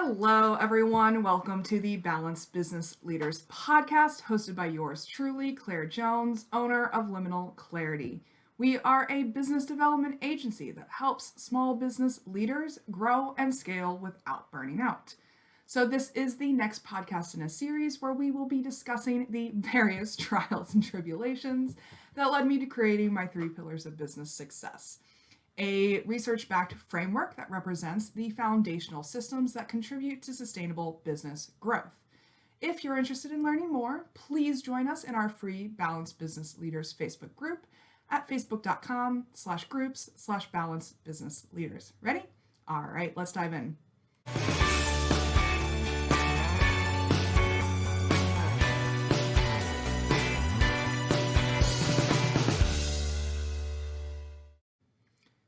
Hello, everyone. Welcome to the Balanced Business Leaders podcast, hosted by yours truly, Claire Jones, owner of Liminal Clarity. We are a business development agency that helps small business leaders grow and scale without burning out. So, this is the next podcast in a series where we will be discussing the various trials and tribulations that led me to creating my 3 pillars of business success, a research-backed framework that represents the foundational systems that contribute to sustainable business growth. If you're interested in learning more, please join us in our free Balanced Business Leaders Facebook group at facebook.com/groups/balancedbusinessleaders. Ready? All right, let's dive in.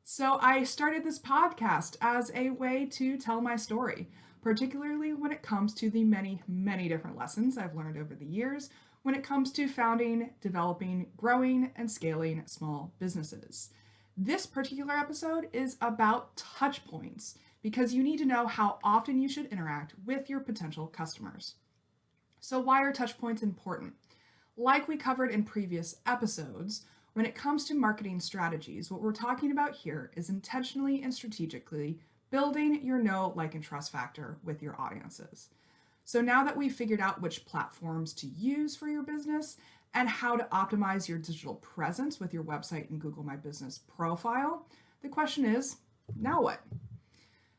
So I started this podcast as a way to tell my story, particularly when it comes to the many, many different lessons I've learned over the years when it comes to founding, developing, growing, and scaling small businesses. This particular episode is about touch points because you need to know how often you should interact with your potential customers. So why are touch points important? Like we covered in previous episodes, when it comes to marketing strategies, what we're talking about here is intentionally and strategically building your know, like, and trust factor with your audiences. So now that we've figured out which platforms to use for your business and how to optimize your digital presence with your website and Google My Business profile, the question is, now what?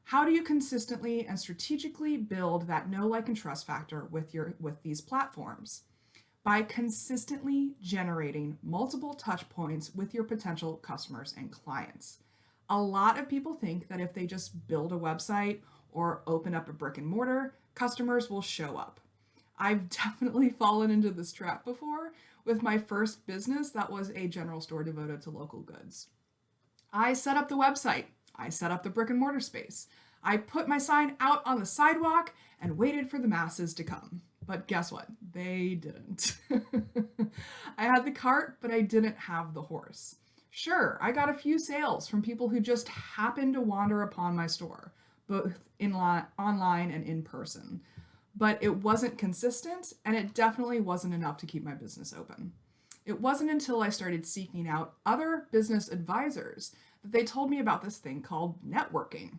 How do you consistently and strategically build that know, like, and trust factor with these platforms? By consistently generating multiple touch points with your potential customers and clients. A lot of people think that if they just build a website or open up a brick and mortar, customers will show up. I've definitely fallen into this trap before with my first business that was a general store devoted to local goods. I set up the website, I set up the brick and mortar space, I put my sign out on the sidewalk and waited for the masses to come. But guess what? They didn't. I had the cart, but I didn't have the horse. Sure, I got a few sales from people who just happened to wander upon my store, both online and in person. But it wasn't consistent, and it definitely wasn't enough to keep my business open. It wasn't until I started seeking out other business advisors that they told me about this thing called networking.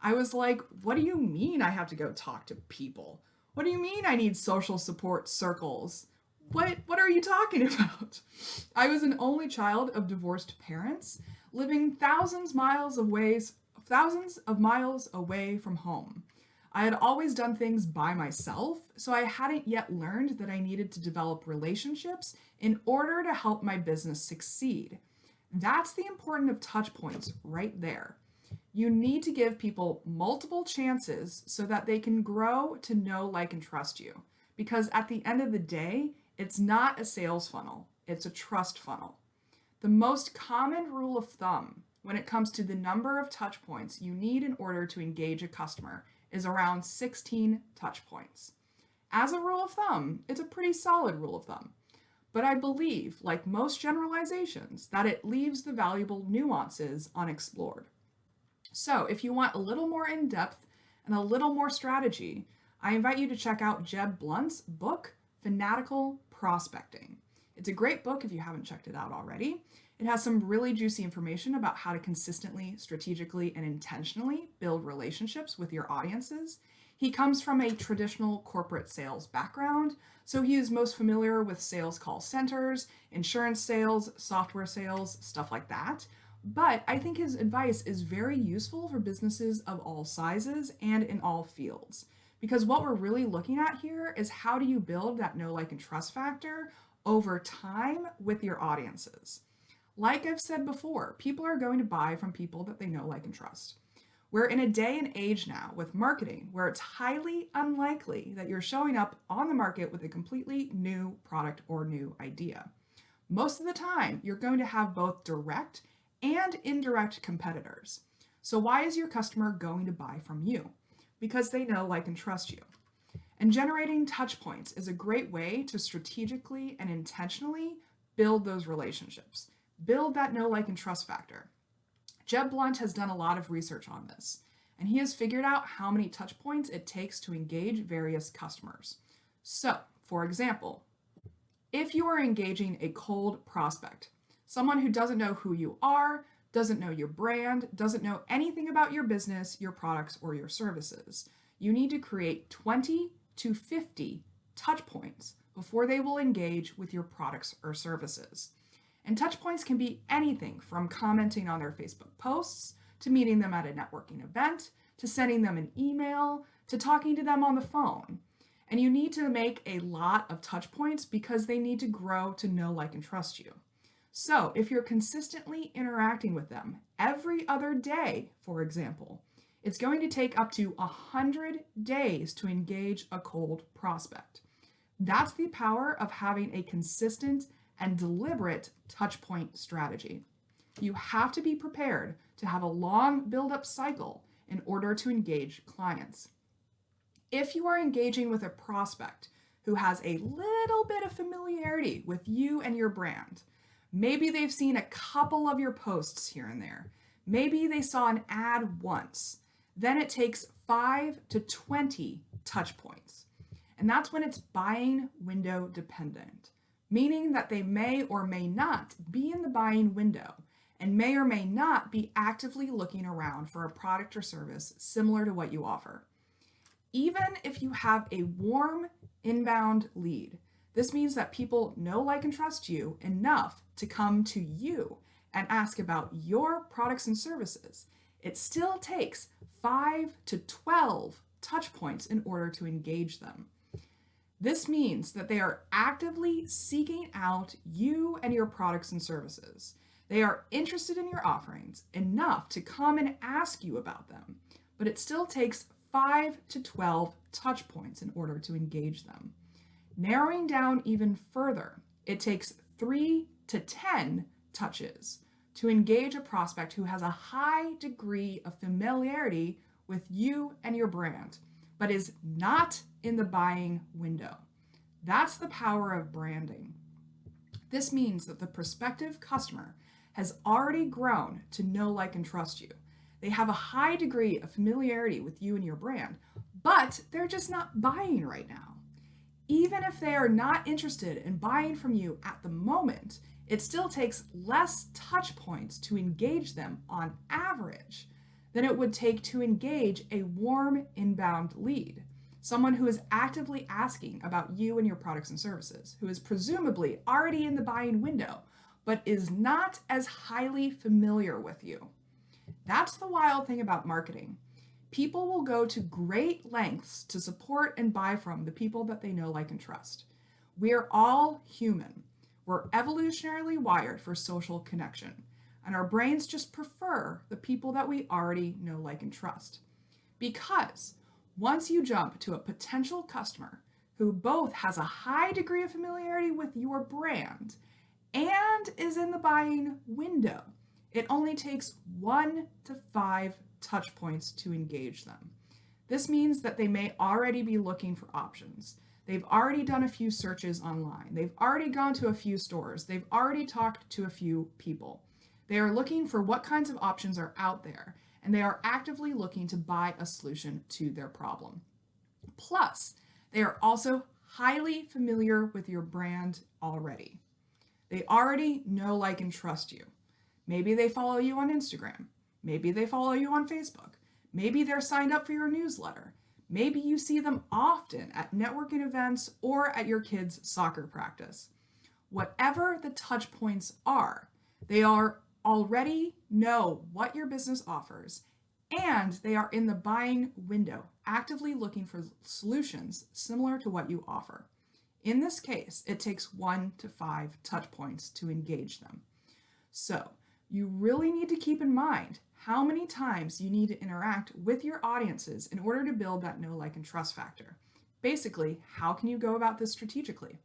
I was like, what do you mean I have to go talk to people? What do you mean I need social support circles? What are you talking about? I was an only child of divorced parents, living thousands of miles away from home. I had always done things by myself, so I hadn't yet learned that I needed to develop relationships in order to help my business succeed. That's the importance of touch points right there. You need to give people multiple chances so that they can grow to know, like, and trust you. Because at the end of the day, it's not a sales funnel, it's a trust funnel. The most common rule of thumb when it comes to the number of touch points you need in order to engage a customer is around 16 touch points. As a rule of thumb, it's a pretty solid rule of thumb. But I believe, like most generalizations, that it leaves the valuable nuances unexplored. So if you want a little more in-depth and a little more strategy, I invite you to check out Jeb Blunt's book, Fanatical Prospecting. It's a great book if you haven't checked it out already. It has some really juicy information about how to consistently, strategically, and intentionally build relationships with your audiences. He comes from a traditional corporate sales background, so he is most familiar with sales call centers, insurance sales, software sales, stuff like that. But I think his advice is very useful for businesses of all sizes and in all fields. Because what we're really looking at here is how do you build that know, like, and trust factor over time with your audiences. Like I've said before, people are going to buy from people that they know, like, and trust. We're in a day and age now with marketing where it's highly unlikely that you're showing up on the market with a completely new product or new idea. Most of the time, you're going to have both direct and indirect competitors. So why is your customer going to buy from you? Because they know, like, and trust you. And generating touch points is a great way to strategically and intentionally build those relationships. Build that know, like, and trust factor. Jeb Blunt has done a lot of research on this. and he has figured out how many touch points it takes to engage various customers. So, for example, if you are engaging a cold prospect, someone who doesn't know who you are, doesn't know your brand, doesn't know anything about your business, your products, or your services, you need to create 20 to 50 touch points before they will engage with your products or services. And touch points can be anything from commenting on their Facebook posts, to meeting them at a networking event, to sending them an email, to talking to them on the phone. And you need to make a lot of touch points because they need to grow to know, like, and trust you. So if you're consistently interacting with them every other day, for example, it's going to take up to 100 days to engage a cold prospect. That's the power of having a consistent and deliberate touch point strategy. You have to be prepared to have a long build-up cycle in order to engage clients. If you are engaging with a prospect who has a little bit of familiarity with you and your brand, maybe they've seen a couple of your posts here and there, maybe they saw an ad once, then it takes 5 to 20 touch points. And that's when it's buying window dependent, meaning that they may or may not be in the buying window and may or may not be actively looking around for a product or service similar to what you offer. Even if you have a warm inbound lead, this means that people know, like, and trust you enough to come to you and ask about your products and services. It still takes 5 to 12 touch points in order to engage them. This means that they are actively seeking out you and your products and services. They are interested in your offerings enough to come and ask you about them, but it still takes 5 to 12 touch points in order to engage them. Narrowing down even further, it takes 3 to 10 touches to engage a prospect who has a high degree of familiarity with you and your brand, but is not in the buying window. That's the power of branding. This means that the prospective customer has already grown to know, like, and trust you. They have a high degree of familiarity with you and your brand, but they're just not buying right now. Even if they are not interested in buying from you at the moment, it still takes less touch points to engage them on average than it would take to engage a warm inbound lead, someone who is actively asking about you and your products and services, who is presumably already in the buying window, but is not as highly familiar with you. That's the wild thing about marketing. People will go to great lengths to support and buy from the people that they know, like, and trust. We're all human. We're evolutionarily wired for social connection, and our brains just prefer the people that we already know, like, and trust. Because once you jump to a potential customer who both has a high degree of familiarity with your brand and is in the buying window, it only takes 1 to 5 touch points to engage them. This means that they may already be looking for options. They've already done a few searches online. They've already gone to a few stores. They've already talked to a few people. They are looking for what kinds of options are out there, and they are actively looking to buy a solution to their problem. Plus, they are also highly familiar with your brand already. They already know, like, and trust you. Maybe they follow you on Instagram. Maybe they follow you on Facebook. Maybe they're signed up for your newsletter. Maybe you see them often at networking events or at your kids' soccer practice. Whatever the touch points are, they are already know what your business offers, and they are in the buying window, actively looking for solutions similar to what you offer. In this case, it takes 1 to 5 touch points to engage them. So, you really need to keep in mind how many times you need to interact with your audiences in order to build that know, like, and trust factor. Basically, how can you go about this strategically?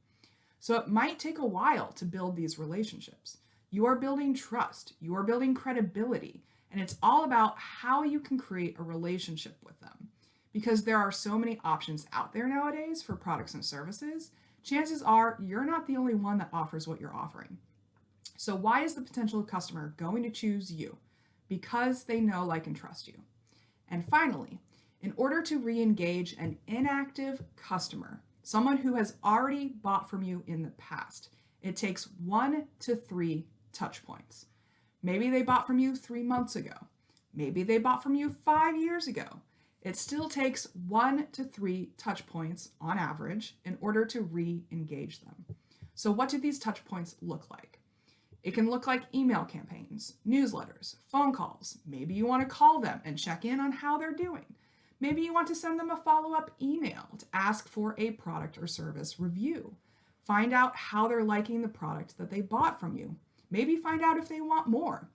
So it might take a while to build these relationships. You are building trust, you are building credibility, and it's all about how you can create a relationship with them. Because there are so many options out there nowadays for products and services, chances are you're not the only one that offers what you're offering. So why is the potential customer going to choose you? Because they know, like, and trust you. And finally, in order to re-engage an inactive customer, someone who has already bought from you in the past, it takes 1 to 3 touch points. Maybe they bought from you 3 months ago. Maybe they bought from you 5 years ago. It still takes 1 to 3 touch points on average in order to re-engage them. So what do these touch points look like? It can look like email campaigns, newsletters, phone calls. Maybe you want to call them and check in on how they're doing. Maybe you want to send them a follow-up email to ask for a product or service review. Find out how they're liking the product that they bought from you. Maybe find out if they want more.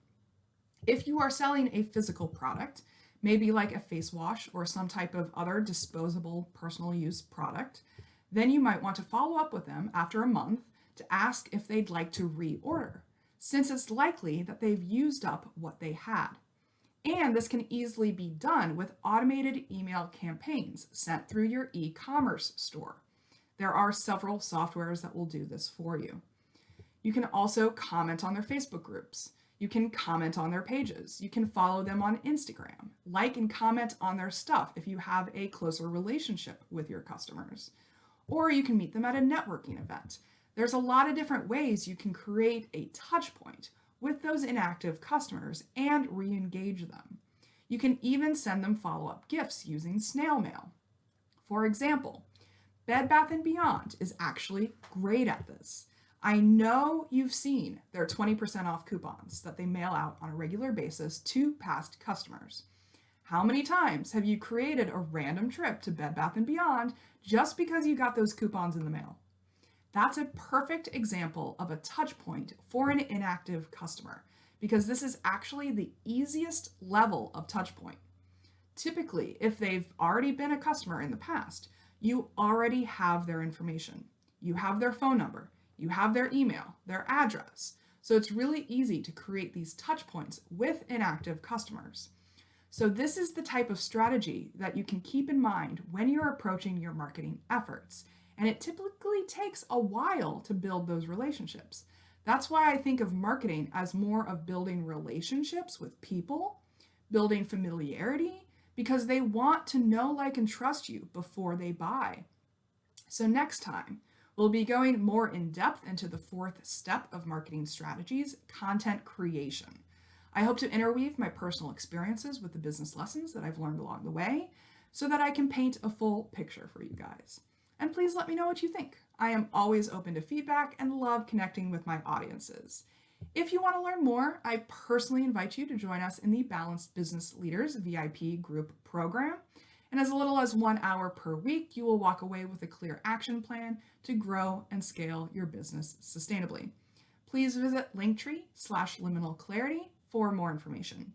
If you are selling a physical product, maybe like a face wash or some type of other disposable personal use product, then you might want to follow up with them after a month to ask if they'd like to reorder, since it's likely that they've used up what they had. And this can easily be done with automated email campaigns sent through your e-commerce store. There are several softwares that will do this for you. You can also comment on their Facebook groups. You can comment on their pages. You can follow them on Instagram, like and comment on their stuff if you have a closer relationship with your customers. Or you can meet them at a networking event. There's a lot of different ways you can create a touch point with those inactive customers and re-engage them. You can even send them follow-up gifts using snail mail. For example, Bed Bath & Beyond is actually great at this. I know you've seen their 20% off coupons that they mail out on a regular basis to past customers. How many times have you created a random trip to Bed Bath & Beyond just because you got those coupons in the mail? That's a perfect example of a touch point for an inactive customer, because this is actually the easiest level of touch point. Typically, if they've already been a customer in the past, you already have their information. You have their phone number, you have their email, their address. So it's really easy to create these touch points with inactive customers. So this is the type of strategy that you can keep in mind when you're approaching your marketing efforts. And it typically takes a while to build those relationships. That's why I think of marketing as more of building relationships with people, building familiarity, because they want to know, like, and trust you before they buy. So next time, we'll be going more in depth into the 4th step of marketing strategies, content creation. I hope to interweave my personal experiences with the business lessons that I've learned along the way so that I can paint a full picture for you guys. And please let me know what you think. I am always open to feedback and love connecting with my audiences. If you want to learn more, I personally invite you to join us in the Balanced Business Leaders VIP group program. And as little as 1 hour per week, you will walk away with a clear action plan to grow and scale your business sustainably. Please visit linktree/liminalclarity for more information.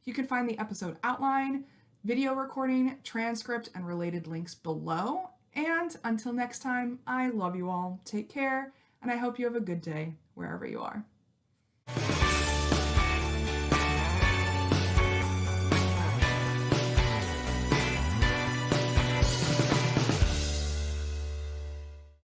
You can find the episode outline, video recording, transcript, and related links below. And until next time, I love you all. Take care, and I hope you have a good day wherever you are.